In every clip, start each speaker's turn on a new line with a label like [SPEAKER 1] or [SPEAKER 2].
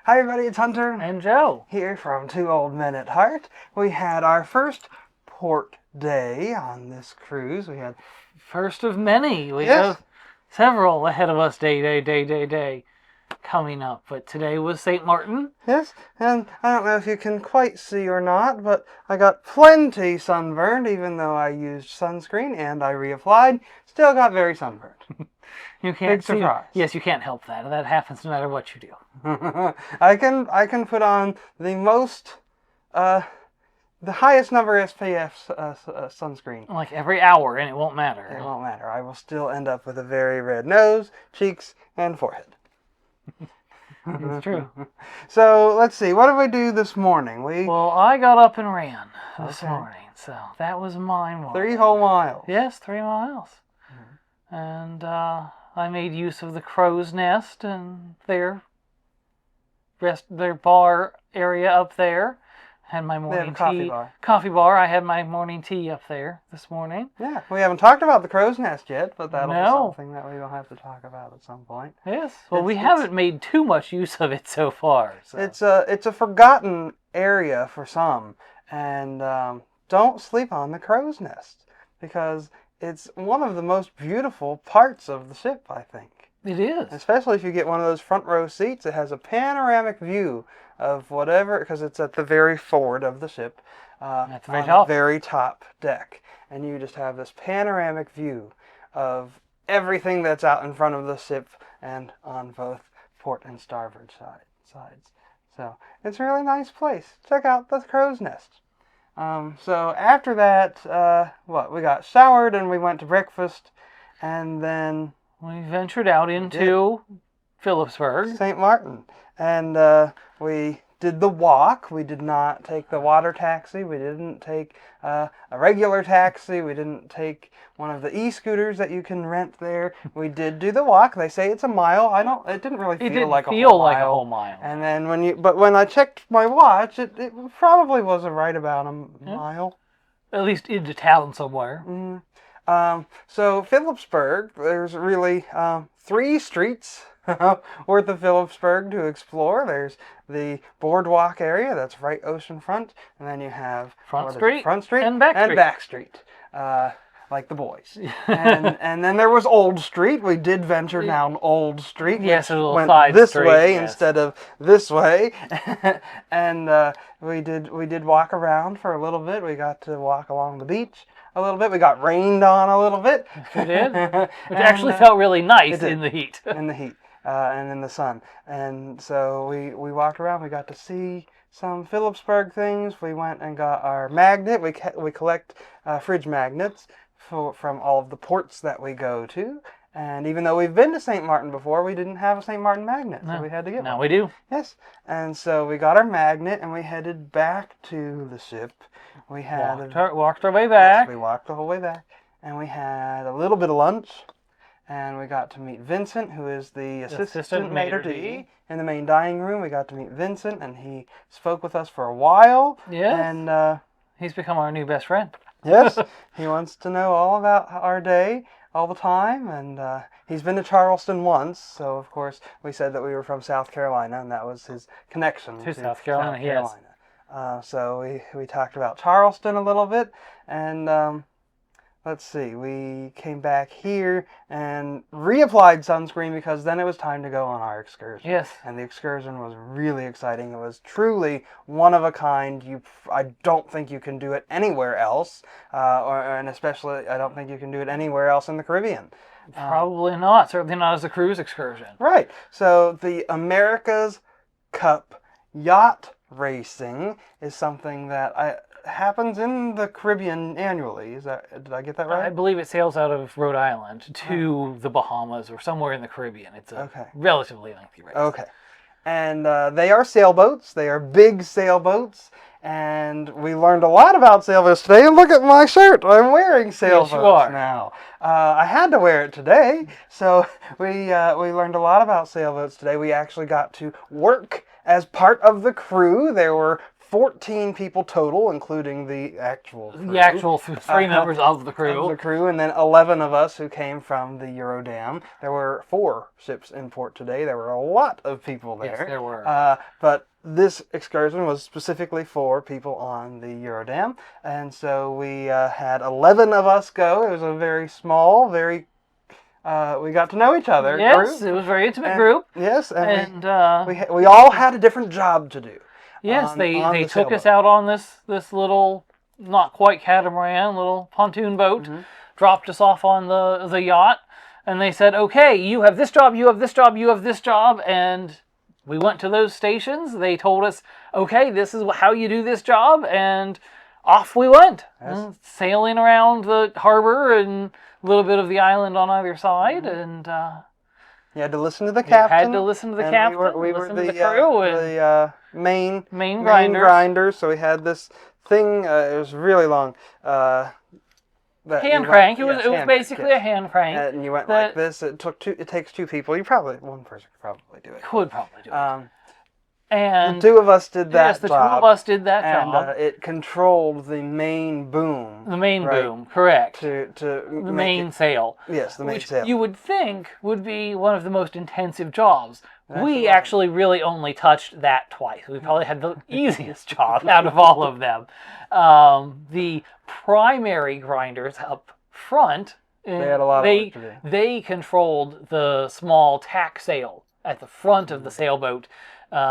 [SPEAKER 1] Hi everybody, it's Hunter
[SPEAKER 2] and Joe
[SPEAKER 1] here from Two Old Men at Heart. We had our first port day on this cruise. We had
[SPEAKER 2] first of many. We
[SPEAKER 1] Yes.
[SPEAKER 2] have several ahead of us day coming up. But today was St. Martin.
[SPEAKER 1] Yes, and I don't know if you can quite see or not, but I got plenty sunburned even though I used sunscreen and I reapplied. Still got very sunburned.
[SPEAKER 2] You can't
[SPEAKER 1] Big surprise.
[SPEAKER 2] Yes, you can't help that. That happens no matter what you do.
[SPEAKER 1] I can put on the highest number SPF sunscreen.
[SPEAKER 2] Like every hour, and it won't matter.
[SPEAKER 1] It won't matter. I will still end up with a very red nose, cheeks, and forehead.
[SPEAKER 2] It's true.
[SPEAKER 1] So let's see. What did we do this morning?
[SPEAKER 2] Well, I got up and ran this morning, so that was my morning.
[SPEAKER 1] 3 whole miles.
[SPEAKER 2] Yes, 3 miles. And I made use of the crow's nest and their bar area up there. Had my morning tea. Coffee bar. I had my morning tea up there this morning.
[SPEAKER 1] Yeah, we haven't talked about the crow's nest yet, but that'll be something that we will have to talk about at some point.
[SPEAKER 2] Yes. Well, we haven't made too much use of it so far. So.
[SPEAKER 1] It's a forgotten area for some, and don't sleep on the crow's nest because it's one of the most beautiful parts of the ship, I think.
[SPEAKER 2] It is.
[SPEAKER 1] Especially if you get one of those front row seats. It has a panoramic view of whatever, because it's at the very forward of the ship,
[SPEAKER 2] at the very
[SPEAKER 1] on
[SPEAKER 2] top.
[SPEAKER 1] The very top deck. And you just have this panoramic view of everything that's out in front of the ship and on both port and starboard sides. So it's a really nice place. Check out the crow's nest. So after that, we got showered and we went to breakfast, and then
[SPEAKER 2] we ventured out into Philipsburg,
[SPEAKER 1] St. Martin, and we did the walk. We did not take the water taxi. We didn't take a regular taxi. We didn't take one of the e-scooters that you can rent there. We did do the walk. They say it's a mile. It didn't really feel like a whole mile. And then when I checked my watch, it probably was right about a mile.
[SPEAKER 2] At least into town somewhere.
[SPEAKER 1] Mm-hmm. So Philipsburg, there's really 3 streets worth of Philipsburg to explore. There's the boardwalk area, that's right oceanfront, and then you have
[SPEAKER 2] Front Street
[SPEAKER 1] and Back Street, like the boys. and then there was Old Street. We did venture down Old Street.
[SPEAKER 2] Yes, a little
[SPEAKER 1] went
[SPEAKER 2] side
[SPEAKER 1] this
[SPEAKER 2] street,
[SPEAKER 1] way
[SPEAKER 2] yes.
[SPEAKER 1] instead of this way, and we did walk around for a little bit. We got to walk along the beach a little bit. We got rained on a little bit.
[SPEAKER 2] We did. Which actually felt really nice in the heat.
[SPEAKER 1] In the heat. And in the sun. And so we walked around. We got to see some Philipsburg things. We went and got our magnet. We collect fridge magnets from all of the ports that we go to. And even though we've been to St. Martin before, we didn't have a St. Martin magnet, so we had to get one.
[SPEAKER 2] Now we do.
[SPEAKER 1] Yes. And so we got our magnet and we headed back to the ship. We had
[SPEAKER 2] walked our way back.
[SPEAKER 1] Yes, we walked the whole way back. And we had a little bit of lunch. And we got to meet Vincent, who is the assistant maitre d'. In the main dining room, we got to meet Vincent, and he spoke with us for a while.
[SPEAKER 2] Yes.
[SPEAKER 1] And
[SPEAKER 2] he's become our new best friend.
[SPEAKER 1] Yes. He wants to know all about our day all the time. And he's been to Charleston once, so of course we said that we were from South Carolina, and that was his connection to
[SPEAKER 2] South Carolina. Yes.
[SPEAKER 1] So we talked about Charleston a little bit, and let's see, we came back here and reapplied sunscreen because then it was time to go on our excursion.
[SPEAKER 2] Yes.
[SPEAKER 1] And the excursion was really exciting. It was truly one of a kind. I don't think you can do it anywhere else, and especially I don't think you can do it anywhere else in the Caribbean.
[SPEAKER 2] Probably not. Certainly not as a cruise excursion.
[SPEAKER 1] Right. So the America's Cup yacht racing is something that happens in the Caribbean annually. Did I get that right?
[SPEAKER 2] I believe it sails out of Rhode Island to the Bahamas or somewhere in the Caribbean. It's a relatively lengthy race.
[SPEAKER 1] Okay. And they are sailboats. They are big sailboats. And we learned a lot about sailboats today. And look at my shirt. I'm wearing sailboats now. I had to wear it today. So we learned a lot about sailboats today. We actually got to work as part of the crew. There were 14 people total, including the actual crew.
[SPEAKER 2] The actual three members of the crew.
[SPEAKER 1] Of the crew, and then 11 of us who came from the Eurodam. There were 4 ships in port today. There were a lot of people there.
[SPEAKER 2] Yes, there were.
[SPEAKER 1] But this excursion was specifically for people on the Eurodam, and so we had 11 of us go. It was a very small, we got to know each other.
[SPEAKER 2] Yes,
[SPEAKER 1] group.
[SPEAKER 2] It was a very intimate group.
[SPEAKER 1] Yes, and
[SPEAKER 2] we
[SPEAKER 1] we all had a different job to do.
[SPEAKER 2] Yes, they took us out on this little, not quite catamaran, little pontoon boat, dropped us off on the yacht, and they said, okay, you have this job, you have this job, you have this job, and we went to those stations. They told us, okay, this is how you do this job, and off we went, sailing around the harbor and a little bit of the island on either side, and...
[SPEAKER 1] You had to listen to the captain.
[SPEAKER 2] Had to listen to the captain.
[SPEAKER 1] We were the
[SPEAKER 2] crew
[SPEAKER 1] main
[SPEAKER 2] grinders.
[SPEAKER 1] So we had this thing. It was really long.
[SPEAKER 2] Hand crank. It was basically a hand crank.
[SPEAKER 1] And you went like this. It takes 2 people. One person could probably do it.
[SPEAKER 2] Could probably do it. And
[SPEAKER 1] the 2 of us did that.
[SPEAKER 2] Yes, the 2 of us did that job.
[SPEAKER 1] And it controlled the main boom.
[SPEAKER 2] The main boom, correct.
[SPEAKER 1] To
[SPEAKER 2] the main sail.
[SPEAKER 1] Yes, the main
[SPEAKER 2] which
[SPEAKER 1] sail.
[SPEAKER 2] You would think would be one of the most intensive jobs. We actually really only touched that twice. We probably had the easiest job out of all of them. The primary grinders up front,
[SPEAKER 1] they had a lot of work to do.
[SPEAKER 2] They controlled the small tack sail at the front of the sailboat,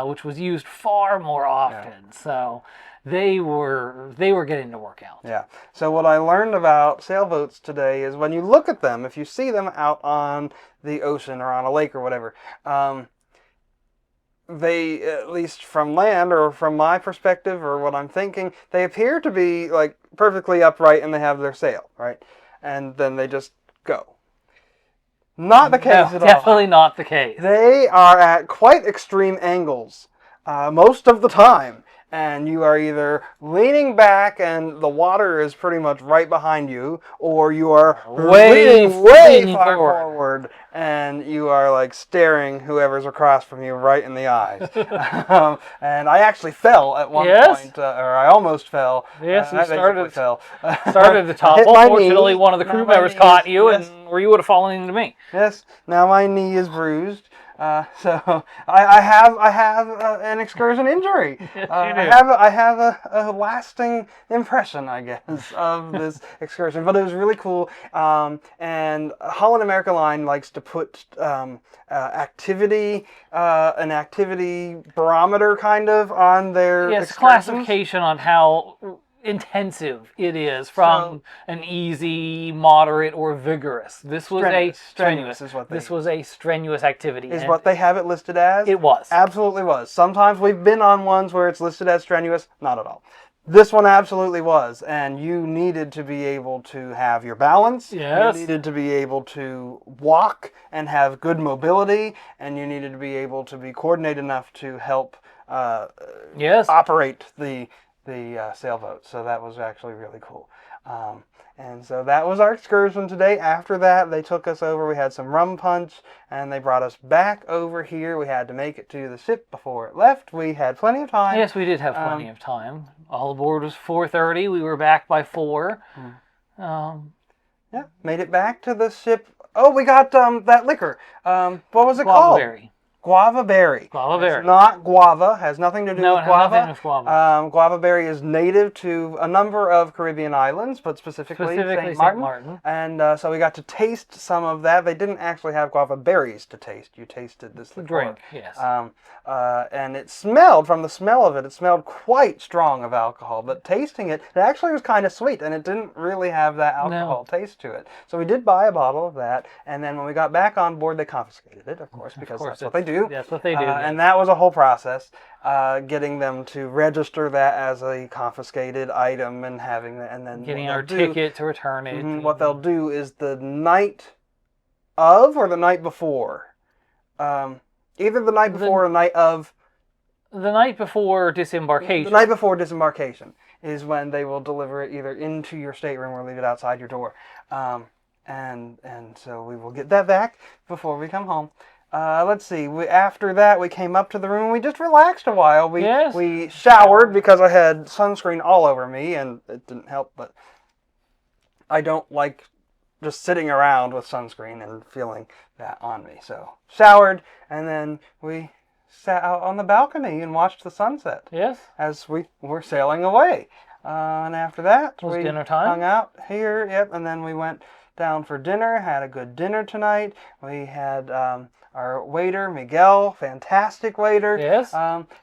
[SPEAKER 2] which was used far more often. Yeah. So they were getting to work out.
[SPEAKER 1] Yeah. So what I learned about sailboats today is when you look at them, if you see them out on the ocean or on a lake or whatever, they, at least from land or from my perspective or what I'm thinking, they appear to be like perfectly upright and they have their sail, right? And then they just go. Not the case at all.
[SPEAKER 2] Definitely not the case.
[SPEAKER 1] They are at quite extreme angles most of the time. And you are either leaning back and the water is pretty much right behind you, or you are way far forward and you are like staring whoever's across from you right in the eyes. And I actually fell at one point, or I almost fell.
[SPEAKER 2] Yes, you started to
[SPEAKER 1] topple.
[SPEAKER 2] topple. Fortunately, one of the crew members caught you, or you would have fallen into me.
[SPEAKER 1] Yes. Now my knee is bruised. So I have an excursion injury.
[SPEAKER 2] Yes,
[SPEAKER 1] I have a lasting impression, I guess, of this excursion. But it was really cool. And Holland America Line likes to put an activity barometer kind of on their excursions.
[SPEAKER 2] Classification on how intensive it is, from an easy, moderate, or vigorous. This was strenuous a strenuous activity.
[SPEAKER 1] Is what they have it listed as?
[SPEAKER 2] It was.
[SPEAKER 1] Absolutely was. Sometimes we've been on ones where it's listed as strenuous. Not at all. This one absolutely was, and you needed to be able to have your balance.
[SPEAKER 2] Yes.
[SPEAKER 1] You needed to be able to walk and have good mobility, and you needed to be able to be coordinated enough to help operate the sailboat. So that was actually really cool. And so that was our excursion today. After that, they took us over. We had some rum punch, and they brought us back over here. We had to make it to the ship before it left. We had plenty of time.
[SPEAKER 2] Yes, we did have plenty of time. All aboard was 4:30. We were back by 4.
[SPEAKER 1] Yeah, made it back to the ship. Oh, we got that liquor. What was it called? Guava berry.
[SPEAKER 2] Guava berry.
[SPEAKER 1] It's not guava. Has nothing to do with guava.
[SPEAKER 2] Nothing with guava.
[SPEAKER 1] Guava berry is native to a number of Caribbean islands, but specifically St. Martin. And so we got to taste some of that. They didn't actually have guava berries to taste. You tasted this liqueur.
[SPEAKER 2] Drink, yes.
[SPEAKER 1] And it smelled, from the smell of it, it smelled quite strong of alcohol. But tasting it, it actually was kind of sweet, and it didn't really have that alcohol taste to it. So we did buy a bottle of that, and then when we got back on board, they confiscated it, of course, because that's what they do.
[SPEAKER 2] That's what they do.
[SPEAKER 1] And that was a whole process, getting them to register that as a confiscated item and having that, and then
[SPEAKER 2] getting our ticket to return it.
[SPEAKER 1] What they'll do is the night of or the night before, either the night before or the night of.
[SPEAKER 2] The night before disembarkation.
[SPEAKER 1] The night before disembarkation is when they will deliver it either into your stateroom or leave it outside your door. And so we will get that back before we come home. let's see. After that, we came up to the room and we just relaxed a while.
[SPEAKER 2] Yes.
[SPEAKER 1] We showered because I had sunscreen all over me and it didn't help, but I don't like just sitting around with sunscreen and feeling that on me. So showered, and then we sat out on the balcony and watched the sunset.
[SPEAKER 2] Yes.
[SPEAKER 1] As we were sailing away. And after that,
[SPEAKER 2] was
[SPEAKER 1] we
[SPEAKER 2] dinner time.
[SPEAKER 1] hung out here. Yep. And then we went down for dinner. Had a good dinner tonight. We had our waiter, Miguel, fantastic waiter.
[SPEAKER 2] Yes.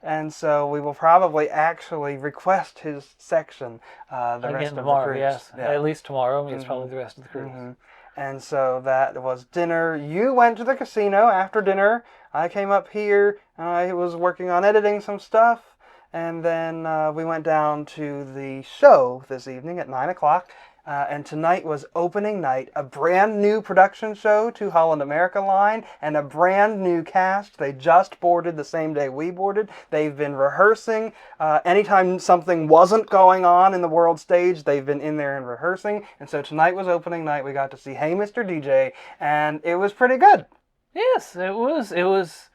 [SPEAKER 1] And so we will probably actually request his section the rest of
[SPEAKER 2] tomorrow,
[SPEAKER 1] the cruise.
[SPEAKER 2] yes.
[SPEAKER 1] Yeah.
[SPEAKER 2] At least tomorrow. I mean, it's probably the rest of the cruise.
[SPEAKER 1] Mm-hmm. And so that was dinner. You went to the casino after dinner. I came up here. I was working on editing some stuff. And then we went down to the show this evening at 9 o'clock. And tonight was opening night, a brand new production show to Holland America Line, and a brand new cast. They just boarded the same day we boarded. They've been rehearsing. Anytime something wasn't going on in the world stage, they've been in there and rehearsing. And so tonight was opening night. We got to see Hey Mr. DJ, and it was pretty good.
[SPEAKER 2] Yes, it was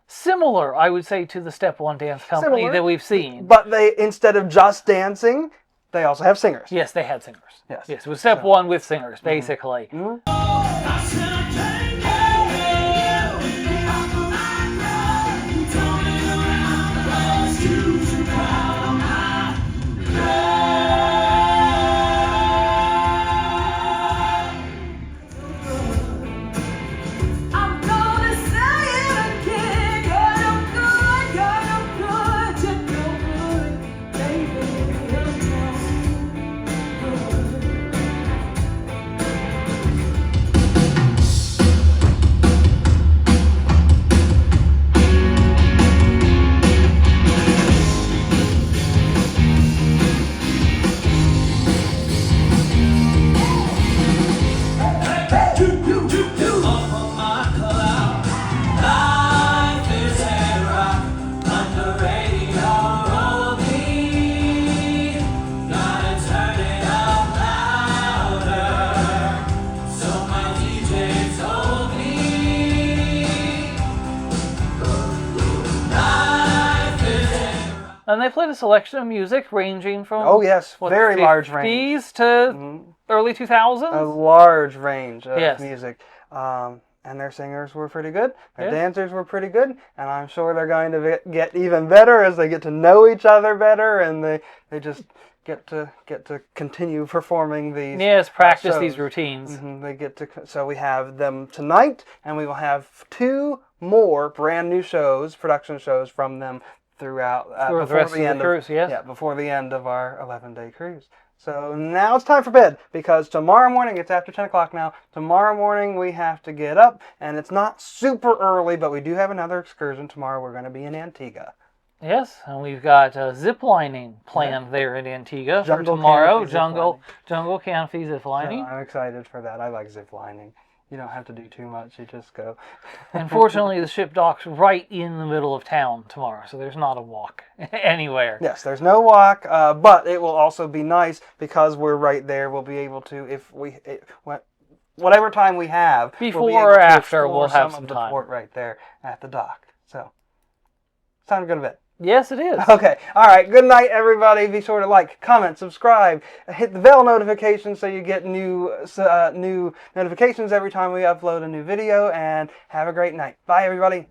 [SPEAKER 2] similar, I would say, to the Step One Dance Company that we've seen.
[SPEAKER 1] But they, instead of just dancing, they also have singers.
[SPEAKER 2] Yes, they had singers.
[SPEAKER 1] Yes.
[SPEAKER 2] Yes, it was Step One with singers, basically.
[SPEAKER 1] Mm-hmm.
[SPEAKER 2] And they played a selection of music ranging from
[SPEAKER 1] very large range
[SPEAKER 2] 50s to early 2000s.
[SPEAKER 1] A large range of
[SPEAKER 2] Yes.
[SPEAKER 1] music. And their singers were pretty good. Their dancers were pretty good. And I'm sure they're going to get even better as they get to know each other better, and they just get to continue performing these.
[SPEAKER 2] Yes, practice
[SPEAKER 1] shows.
[SPEAKER 2] these routines.
[SPEAKER 1] They get to. So we have them tonight, and we will have 2 more brand new shows, production shows from them throughout
[SPEAKER 2] the rest of the cruise. Yes.
[SPEAKER 1] Yeah, before the end of our 11-day cruise. So now it's time for bed, because tomorrow morning, it's after 10 o'clock now, tomorrow morning we have to get up, and it's not super early, but we do have another excursion tomorrow. We're going to be in Antigua.
[SPEAKER 2] Yes, and we've got zip lining planned there in Antigua for tomorrow. Jungle canopy zip lining.
[SPEAKER 1] So I'm excited for that. I like zip lining. You don't have to do too much. You just go.
[SPEAKER 2] Unfortunately, the ship docks right in the middle of town tomorrow, so there's not a walk anywhere.
[SPEAKER 1] Yes, there's no walk, but it will also be nice because we're right there. We'll be able to, whatever time we have,
[SPEAKER 2] before or after, we'll have some
[SPEAKER 1] of the
[SPEAKER 2] time.
[SPEAKER 1] port right there at the dock. So it's time to go to bed.
[SPEAKER 2] Yes, it is.
[SPEAKER 1] Okay. All right. Good night, everybody. Be sure to like, comment, subscribe, hit the bell notification so you get new notifications every time we upload a new video, and have a great night. Bye, everybody.